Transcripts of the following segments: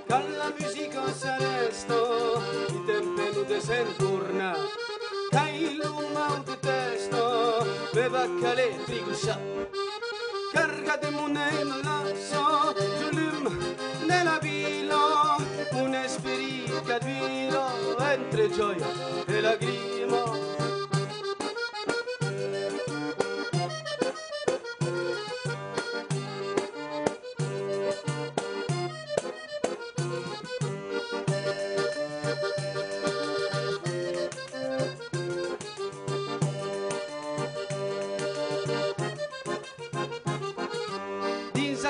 Con la musica s'arresto, i tempi non ti senturna, che il lume di testo, me va calé trigusa, carga di money me lasso, giulim nella villa, un esperica d'vilo, entre gioia e lagrima.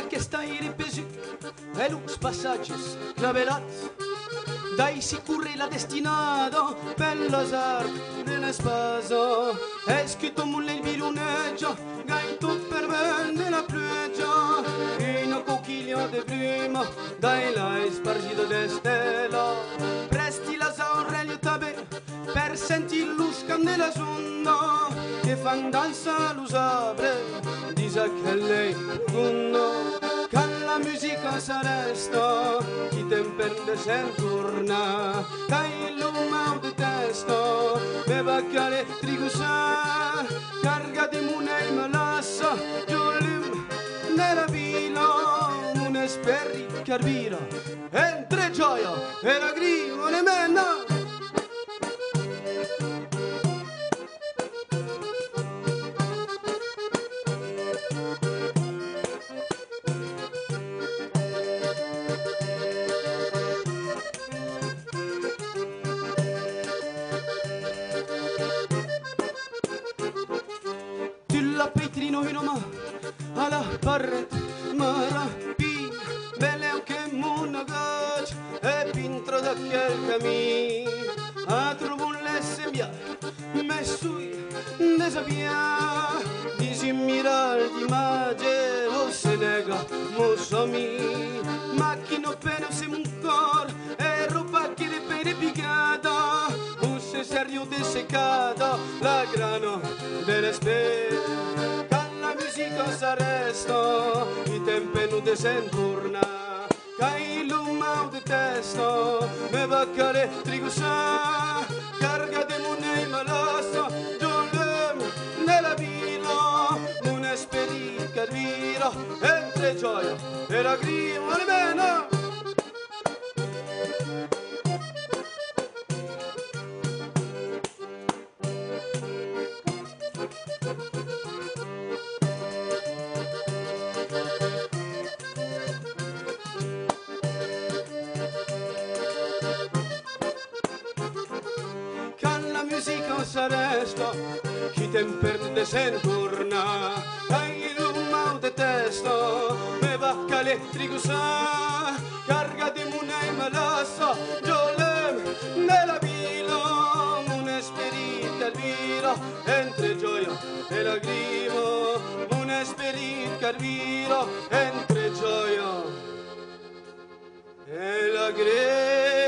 Che stai ripesu e los passaggi clavelats dai sicuri la destinata per l'azar della spaso è scritto mulle il viluneggio gaito per vende la pioggia in un cocchiglio di prima dai l'hai spargito de stella presti la saurelio tabe per sentir l'uscan della sonda che fan danza l'usabre disa che lei gunno la musica s'arresta, chi tempende senturna, dai l'ume di testo, me va cale trigusa, carga di money me lassa, giulim nella villa, un esperri carvira, entre gioia e lagrima ne menna. Petrino Hinoma alla barret marapi belle che monagaj e pintro da quel camin a trovo l'essembia me sui desavia disimiral di mage o se nega mosami macchino pena se un cor e roba che le pene picata un se serio de secada la grano delle spese s'arresto, i tempi non ti senturna, che il lume di testo, me va cale trigusa, carga di money me lassa, giulim nella villa, un esperit carvira, entre gioia e lagrima di mena. Musica s'arresta, chi temperde senturna, dai l'ume di testo, me va cale trigusa, carga di money me lassa, giolem nella villa, un esperit carvira, entre gioia e lagrima, un esperit carvira, entre gioia e lagrima.